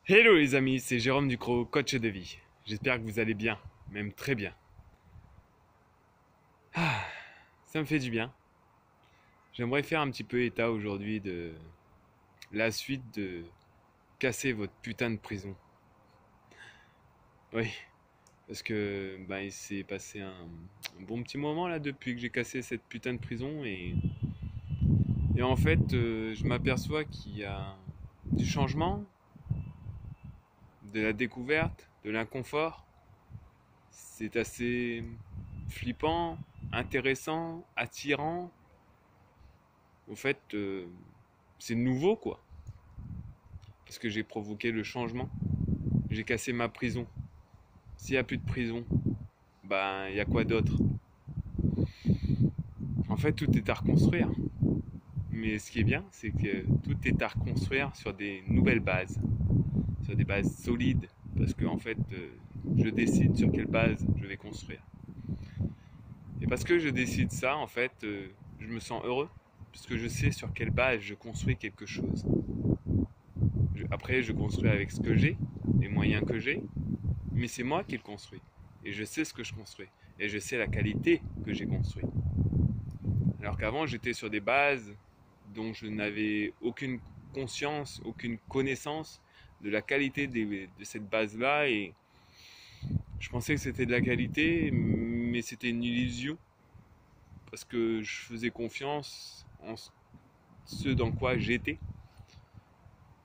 Hello les amis, c'est Jérôme Ducrot, coach de vie. J'espère que vous allez bien, même très bien. Ah, ça me fait du bien. J'aimerais faire un petit peu état aujourd'hui de la suite de casser votre putain de prison. Oui, parce que il s'est passé un bon petit moment là depuis que j'ai cassé cette putain de prison et en fait je m'aperçois qu'il y a du changement, de la découverte, de l'inconfort. C'est assez flippant, intéressant, attirant. En fait, c'est nouveau quoi. Parce que j'ai provoqué le changement. J'ai cassé ma prison. S'il n'y a plus de prison, il y a quoi d'autre? En fait, tout est à reconstruire. Mais ce qui est bien, c'est que tout est à reconstruire sur des nouvelles bases. Sur des bases solides. Parce que en fait, je décide sur quelle base je vais construire. Et parce que je décide ça, en fait, je me sens heureux. Parce que je sais sur quelle base je construis quelque chose. Après, je construis avec ce que j'ai, les moyens que j'ai, mais c'est moi qui le construis. Et je sais ce que je construis. Et je sais la qualité que j'ai construit. Alors qu'avant, j'étais sur des bases dont je n'avais aucune conscience, aucune connaissance de la qualité de cette base-là. Et je pensais que c'était de la qualité, mais c'était une illusion. Parce que je faisais confiance en ce dans quoi j'étais.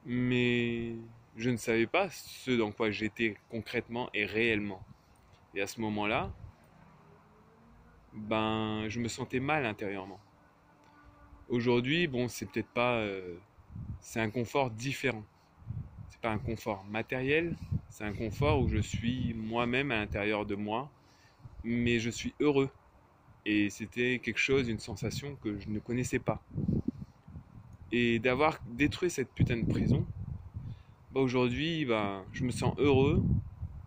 Mais je ne savais pas ce dans quoi j'étais concrètement et réellement. Et à ce moment-là, je me sentais mal intérieurement. Aujourd'hui, bon, c'est peut-être pas, c'est un confort différent. C'est pas un confort matériel, c'est un confort où je suis moi-même à l'intérieur de moi, mais je suis heureux. Et c'était quelque chose, une sensation que je ne connaissais pas. Et d'avoir détruit cette putain de prison, aujourd'hui, je me sens heureux,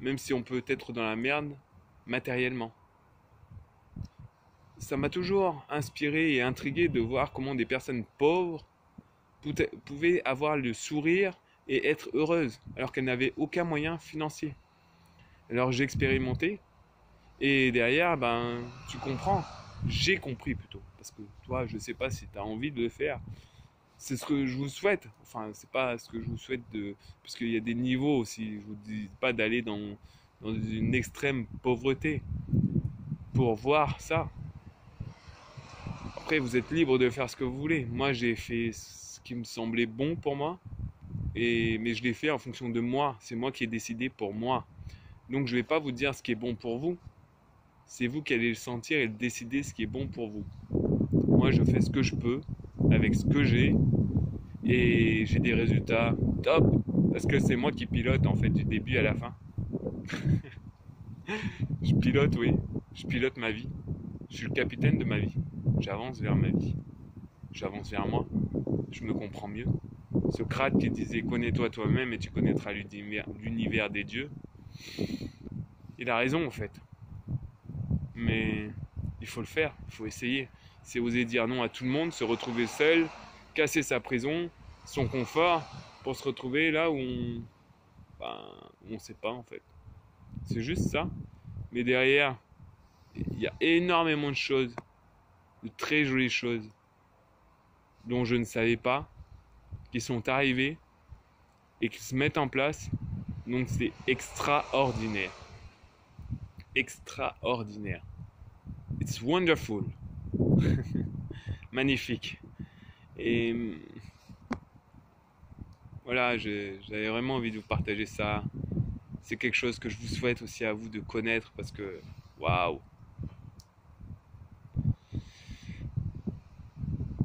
même si on peut être dans la merde matériellement. Ça m'a toujours inspiré et intrigué de voir comment des personnes pauvres pouvaient avoir le sourire et être heureuses alors qu'elles n'avaient aucun moyen financier. Alors j'ai expérimenté et derrière, tu comprends, j'ai compris plutôt. Parce que toi, je sais pas si tu as envie de le faire. C'est ce que je vous souhaite. Enfin, c'est pas ce que je vous souhaite de. Parce qu'il y a des niveaux aussi. Je vous dis pas d'aller dans une extrême pauvreté pour voir ça. Après, vous êtes libre de faire ce que vous voulez. Moi, j'ai fait ce qui me semblait bon pour moi, mais je l'ai fait en fonction de moi. C'est moi qui ai décidé pour moi. Donc, je ne vais pas vous dire ce qui est bon pour vous. C'est vous qui allez le sentir et décider ce qui est bon pour vous. Moi, je fais ce que je peux avec ce que j'ai et j'ai des résultats top parce que c'est moi qui pilote en fait du début à la fin. Je pilote, oui. Je pilote ma vie. Je suis le capitaine de ma vie. J'avance vers ma vie. J'avance vers moi. Je me comprends mieux. Socrate qui disait connais-toi toi-même et tu connaîtras l'univers des dieux. Il a raison en fait. Mais il faut le faire, il faut essayer. C'est oser dire non à tout le monde, se retrouver seul, casser sa prison, son confort, pour se retrouver là où on sait pas en fait. C'est juste ça. Mais derrière, il y a énormément de choses, de très jolies choses, dont je ne savais pas, qui sont arrivées et qui se mettent en place. Donc c'est extraordinaire. Extraordinaire. It's wonderful. Magnifique. Et voilà, j'avais vraiment envie de vous partager ça. C'est quelque chose que je vous souhaite aussi à vous de connaître parce que, waouh.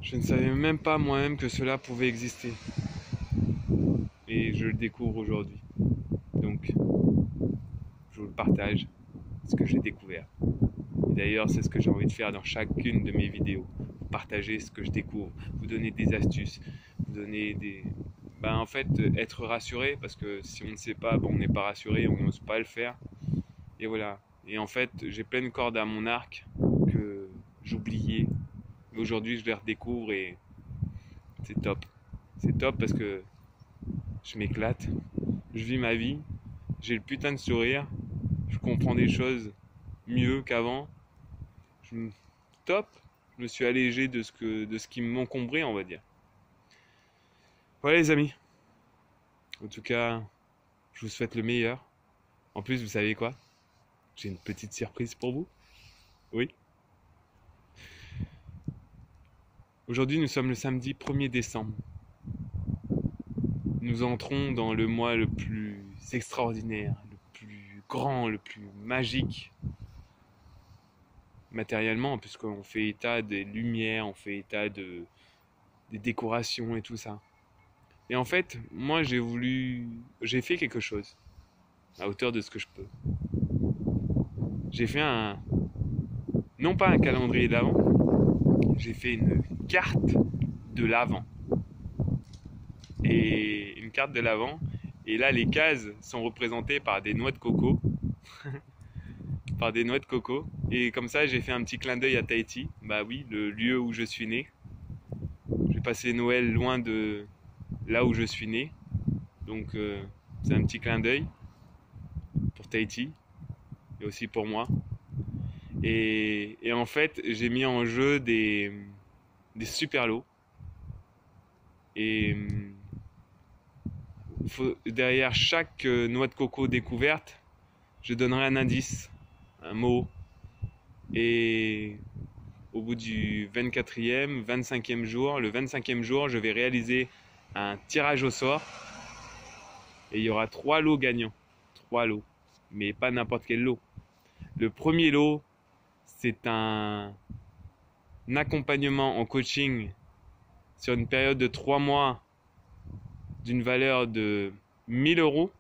Je ne savais même pas moi-même que cela pouvait exister. Et je le découvre aujourd'hui. Donc, je vous le partage, ce que j'ai découvert. Et d'ailleurs, c'est ce que j'ai envie de faire dans chacune de mes vidéos. Vous partager ce que je découvre, vous donner des astuces, vous donner des... en fait, être rassuré, parce que si on ne sait pas, on n'est pas rassuré, on n'ose pas le faire. Et voilà. Et en fait, j'ai plein de cordes à mon arc que j'oubliais. Aujourd'hui, je les redécouvre et c'est top. C'est top parce que je m'éclate. je vis ma vie, j'ai le putain de sourire, je comprends des choses mieux qu'avant. Je- Top, je me suis allégé de ce qui m'encombrait, on va dire. Voilà les amis, en tout cas, je vous souhaite le meilleur. En plus, vous savez quoi? J'ai une petite surprise pour vous. Oui. Aujourd'hui, nous sommes le samedi 1er décembre. Nous entrons dans le mois le plus extraordinaire, le plus grand, le plus magique matériellement, puisqu'on fait état des lumières, on fait état des décorations et tout ça. Et en fait, moi j'ai fait quelque chose à hauteur de ce que je peux. J'ai fait non pas un calendrier d'avant, j'ai fait une carte de l'avant. Et une carte de l'avant. Et là, les cases sont représentées par des noix de coco. Par des noix de coco. Et comme ça, j'ai fait un petit clin d'œil à Tahiti. Bah oui, le lieu où je suis né. J'ai passé Noël loin de là où je suis né. Donc, c'est un petit clin d'œil pour Tahiti. Et aussi pour moi. Et en fait, j'ai mis en jeu des super lots. Et derrière chaque noix de coco découverte, je donnerai un indice, un mot. Et au bout du 24e, 25e jour, le 25e jour, je vais réaliser un tirage au sort. Et il y aura 3 lots gagnants. 3 lots. Mais pas n'importe quel lot. Le premier lot, c'est un accompagnement en coaching sur une période de 3 mois d'une valeur de 1000 euros.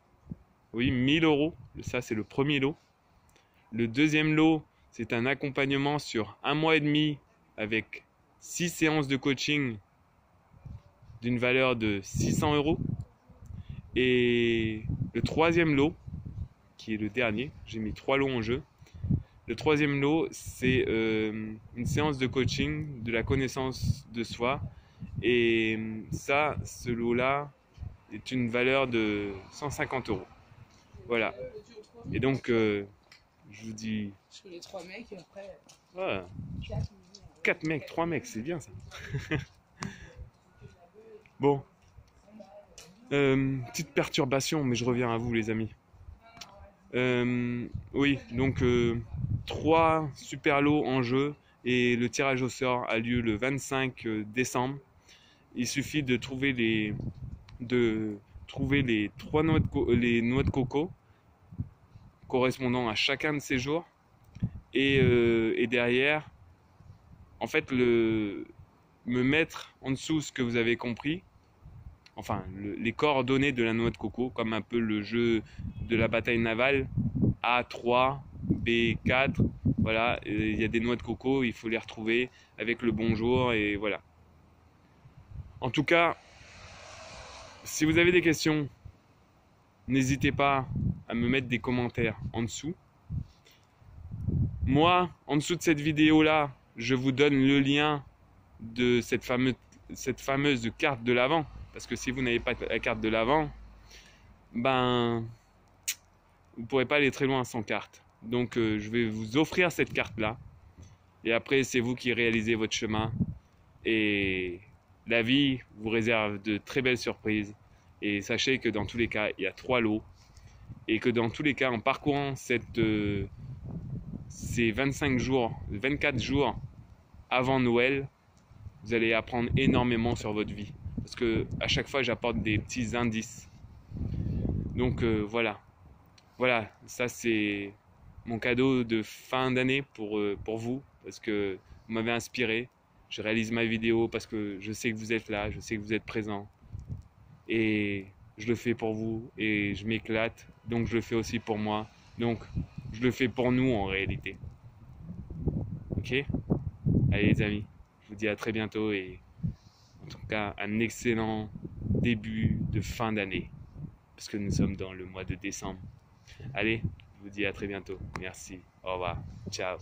Oui, 1000 euros. Ça, c'est le premier lot. Le deuxième lot, c'est un accompagnement sur 1 mois et demi avec 6 séances de coaching d'une valeur de 600 euros. Et le troisième lot, qui est le dernier, j'ai mis 3 lots en jeu. Le troisième lot, c'est une séance de coaching, de la connaissance de soi. Et ça, ce lot-là, est une valeur de 150 euros. Voilà. Et donc, je vous dis... Je connais 3 mecs et après... Ouais. 4 mecs, 3 mecs, c'est bien ça. Bon. Petite perturbation, mais je reviens à vous les amis. Oui, donc 3 super lots en jeu et le tirage au sort a lieu le 25 décembre. Il suffit de trouver les 3 noix de coco correspondant à chacun de ces jours et derrière en fait me mettre en dessous ce que vous avez compris, enfin les coordonnées de la noix de coco, comme un peu le jeu de la bataille navale, A3, B4, voilà, il y a des noix de coco, il faut les retrouver avec le bonjour et voilà. En tout cas, si vous avez des questions, n'hésitez pas à me mettre des commentaires en dessous. Moi, en dessous de cette vidéo-là, je vous donne le lien de cette fameuse carte de l'Avent. Parce que si vous n'avez pas la carte de l'Avent, ben, vous ne pourrez pas aller très loin sans carte. Donc, je vais vous offrir cette carte-là. Et après, c'est vous qui réalisez votre chemin. Et la vie vous réserve de très belles surprises. Et sachez que dans tous les cas, il y a 3 lots. Et que dans tous les cas, en parcourant ces 24 jours avant Noël, vous allez apprendre énormément sur votre vie. Parce que à chaque fois, j'apporte des petits indices. Donc voilà. Voilà, ça c'est mon cadeau de fin d'année pour vous. Parce que vous m'avez inspiré. Je réalise ma vidéo parce que je sais que vous êtes là, je sais que vous êtes présents. Et je le fais pour vous et je m'éclate. Donc je le fais aussi pour moi. Donc je le fais pour nous en réalité. Ok? Allez les amis, je vous dis à très bientôt et en tout cas un excellent début de fin d'année. Parce que nous sommes dans le mois de décembre. Allez, je vous dis à très bientôt. Merci. Au revoir. Ciao.